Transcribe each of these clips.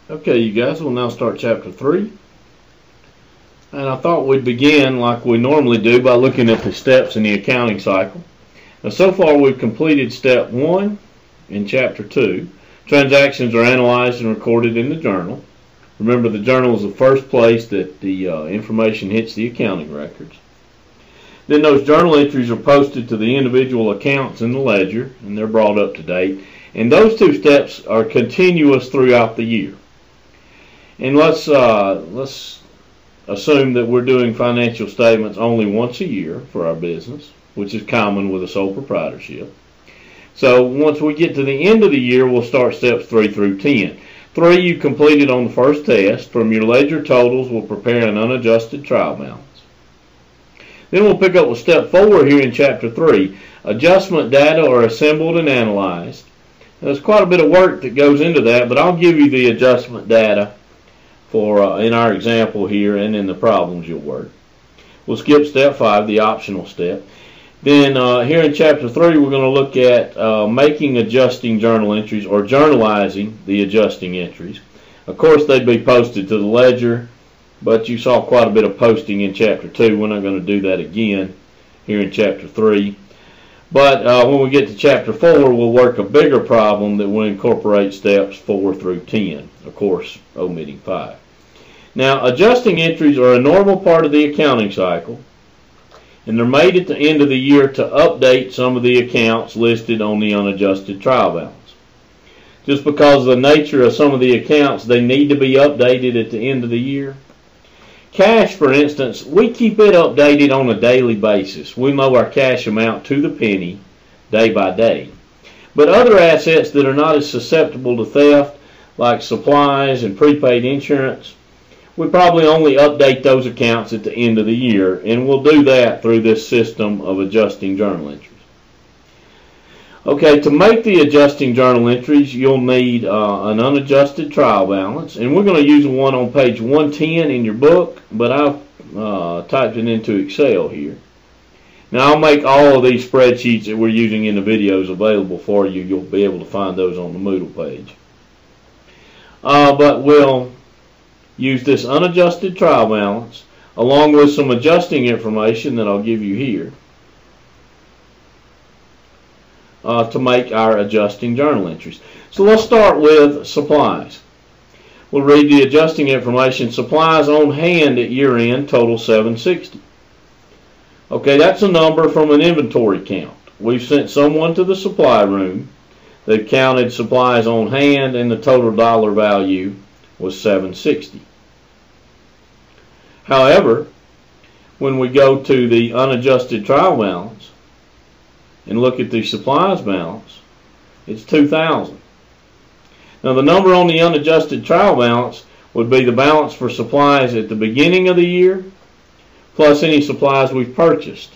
Okay, you guys, we'll now start chapter 3. And I thought we'd begin like we normally do by looking at the steps in the accounting cycle. Now, so far we've completed step 1 in chapter 2. Transactions are analyzed and recorded in the journal. Remember, the journal is the first place that the information hits the accounting records. Then those journal entries are posted to the individual accounts in the ledger, and they're brought up to date. And those two steps are continuous throughout the year. And let's assume that we're doing financial statements only once a year for our business, which is common with a sole proprietorship. So once we get to the end of the year, we'll start steps 3 through 10. 3 you completed on the first test. From your ledger totals, we'll prepare an unadjusted trial balance. Then we'll pick up with step 4 here in chapter 3. Adjustment data are assembled and analyzed. Now, there's quite a bit of work that goes into that, but I'll give you the adjustment data for in our example here and in the problems you'll work. We'll skip step 5, the optional step. Then here in chapter 3 we're going to look at making adjusting journal entries or journalizing the adjusting entries. Of course they'd be posted to the ledger, but you saw quite a bit of posting in chapter 2. We're not going to do that again here in chapter 3. But when we get to chapter 4, we'll work a bigger problem that will incorporate steps 4 through 10, of course, omitting 5. Now, adjusting entries are a normal part of the accounting cycle, and they're made at the end of the year to update some of the accounts listed on the unadjusted trial balance. Just because of the nature of some of the accounts, they need to be updated at the end of the year. Cash, for instance, we keep it updated on a daily basis. We know our cash amount to the penny, day by day. But other assets that are not as susceptible to theft, like supplies and prepaid insurance, we probably only update those accounts at the end of the year, and we'll do that through this system of adjusting journal entries. Okay, to make the adjusting journal entries, you'll need an unadjusted trial balance, and we're going to use one on page 110 in your book, but I've typed it into Excel here. Now, I'll make all of these spreadsheets that we're using in the videos available for you. You'll be able to find those on the Moodle page. But we'll use this unadjusted trial balance along with some adjusting information that I'll give you here to make our adjusting journal entries. So let's start with supplies. We'll read the adjusting information. Supplies on hand at year end total $760. Okay, that's a number from an inventory count. We've sent someone to the supply room. They've counted supplies on hand, and the total dollar value was $760. However, when we go to the unadjusted trial balance and look at the supplies balance, it's $2,000. Now, the number on the unadjusted trial balance would be the balance for supplies at the beginning of the year plus any supplies we've purchased.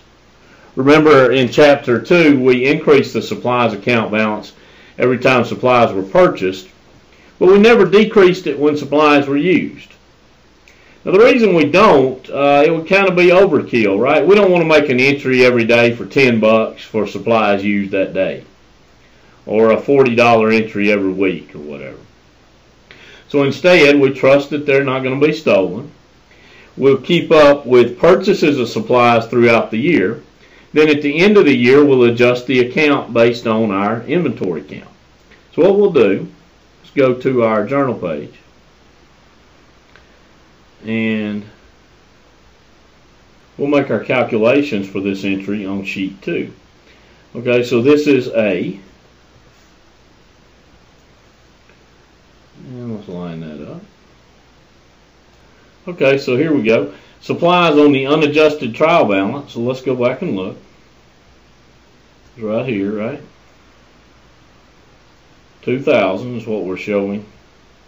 Remember, in chapter 2 we increased the supplies account balance every time supplies were purchased, but we never decreased it when supplies were used. Now, the reason we don't, it would kind of be overkill, right? We don't want to make an entry every day for $10 for supplies used that day, or a $40 entry every week or whatever. So instead, we trust that they're not going to be stolen. We'll keep up with purchases of supplies throughout the year. Then at the end of the year, we'll adjust the account based on our inventory count. So what we'll do is go to our journal page, and we'll make our calculations for this entry on sheet 2. Okay, so this is A. And let's line that up. Okay, so here we go. Supplies on the unadjusted trial balance. So let's go back and look. It's right here, right? 2,000 is what we're showing.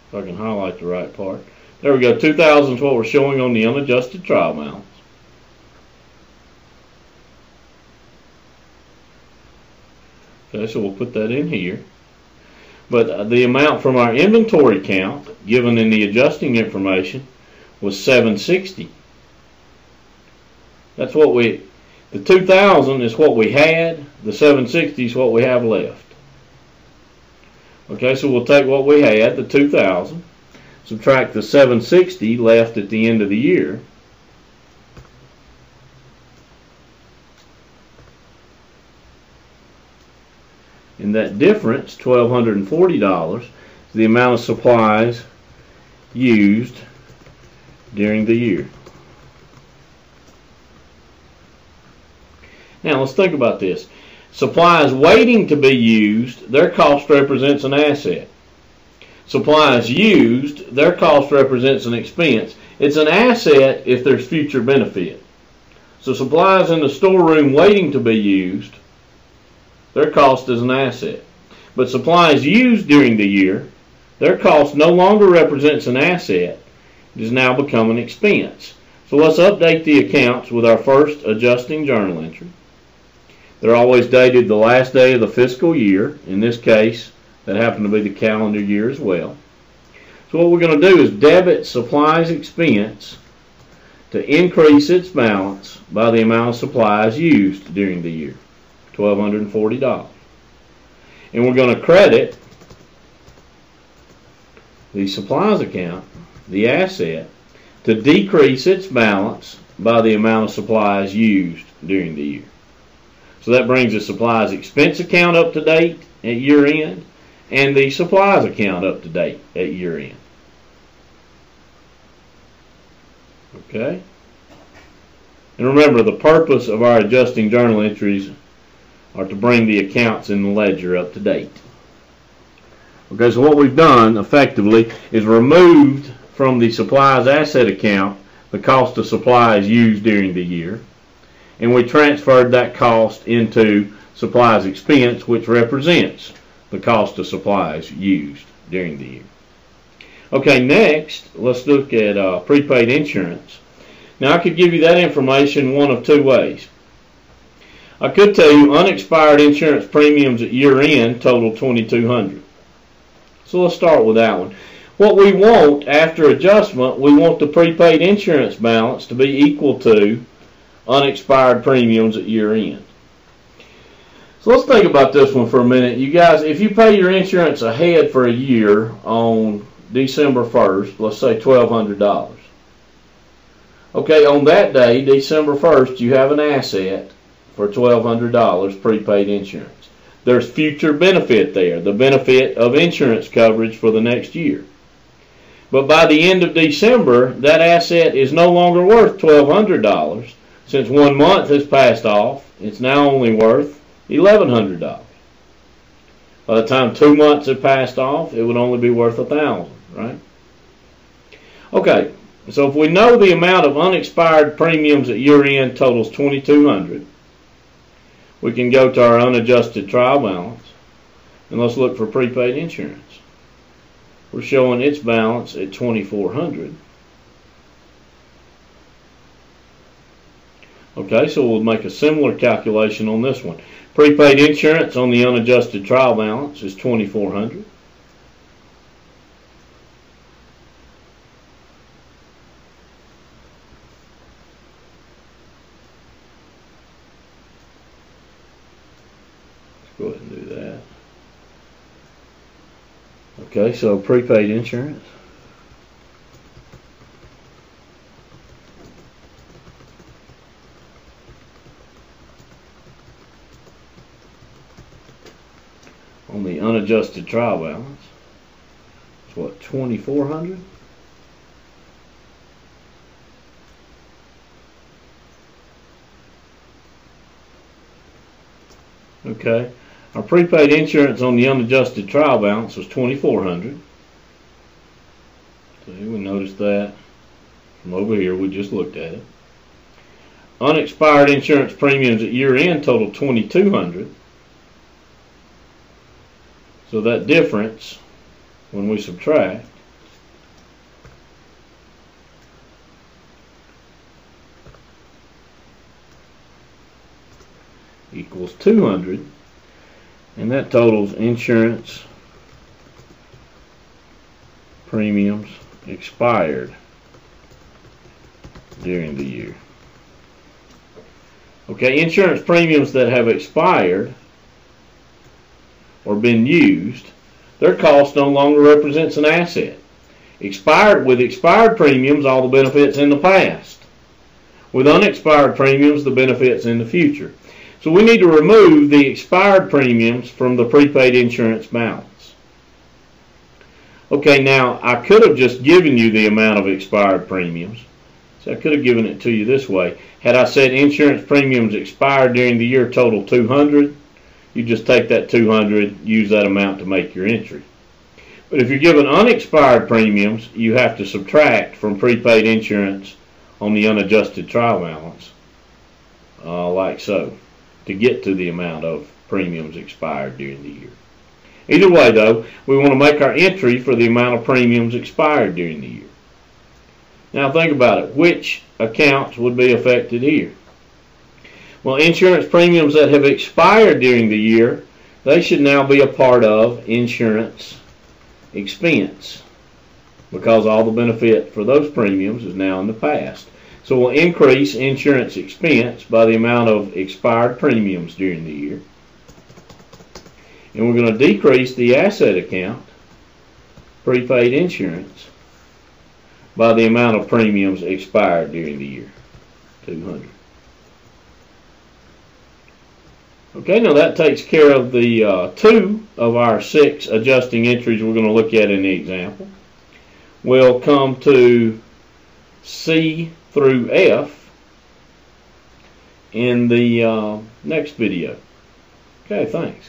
If I can highlight the right part. There we go. 2,000 is what we're showing on the unadjusted trial balance. Okay, so we'll put that in here. But the amount from our inventory count given in the adjusting information was 760. That's what the 2,000 is what we had, the 760 is what we have left. Okay, so we'll take what we had, the 2,000, subtract the $760 left at the end of the year, and that difference, $1,240, is the amount of supplies used during the year. Now let's think about this. Supplies waiting to be used, their cost represents an asset. Supplies used, their cost represents an expense. It's an asset if there's future benefit. So supplies in the storeroom waiting to be used, their cost is an asset. But supplies used during the year, their cost no longer represents an asset. It has now become an expense. So let's update the accounts with our first adjusting journal entry. They're always dated the last day of the fiscal year. In this case, that happened to be the calendar year as well. So what we're going to do is debit supplies expense to increase its balance by the amount of supplies used during the year, $1,240. And we're going to credit the supplies account, the asset, to decrease its balance by the amount of supplies used during the year. So that brings the supplies expense account up to date at year end and the supplies account up to date at year end. Okay? And remember, the purpose of our adjusting journal entries are to bring the accounts in the ledger up to date. Okay, so what we've done effectively is removed from the supplies asset account the cost of supplies used during the year, and we transferred that cost into supplies expense, which represents the cost of supplies used during the year. Okay, next, let's look at prepaid insurance. Now, I could give you that information one of two ways. I could tell you unexpired insurance premiums at year end total $2,200. So let's start with that one. What we want after adjustment, we want the prepaid insurance balance to be equal to unexpired premiums at year end. So let's think about this one for a minute. You guys, if you pay your insurance ahead for a year on December 1st, let's say $1,200. Okay, on that day, December 1st, you have an asset for $1,200 prepaid insurance. There's future benefit there, the benefit of insurance coverage for the next year. But by the end of December, that asset is no longer worth $1,200. Since 1 month has passed off, it's now only worth $1,100. By the time 2 months have passed off, it would only be worth $1,000, right? Okay, so if we know the amount of unexpired premiums at year end totals $2,200, we can go to our unadjusted trial balance and let's look for prepaid insurance. We're showing its balance at $2,400. Okay, so we'll make a similar calculation on this one. Prepaid insurance on the unadjusted trial balance is $2,400. Let's go ahead and do that. Okay, so prepaid insurance. On the unadjusted trial balance, it's what, $2,400? Okay, our prepaid insurance on the unadjusted trial balance was $2,400. So we noticed that from over here. We just looked at it. Unexpired insurance premiums at year end totaled $2,200. So that difference, when we subtract, equals $200, and that totals insurance premiums expired during the year. Okay, insurance premiums that have expired or been used, their cost no longer represents an asset. With expired premiums, all the benefits in the past. With unexpired premiums, the benefits in the future. So we need to remove the expired premiums from the prepaid insurance balance. Okay, now I could have just given you the amount of expired premiums. So I could have given it to you this way. Had I said insurance premiums expired during the year total 200, you just take that 200, use that amount to make your entry. But if you're given unexpired premiums, you have to subtract from prepaid insurance on the unadjusted trial balance, like so, to get to the amount of premiums expired during the year. Either way, though, we want to make our entry for the amount of premiums expired during the year. Now think about it. Which accounts would be affected here? Well, insurance premiums that have expired during the year, they should now be a part of insurance expense, because all the benefit for those premiums is now in the past. So we'll increase insurance expense by the amount of expired premiums during the year. And we're going to decrease the asset account, prepaid insurance, by the amount of premiums expired during the year, 200. Okay, now that takes care of the 2 of our 6 adjusting entries we're going to look at in the example. We'll come to C through F in the next video. Okay, thanks.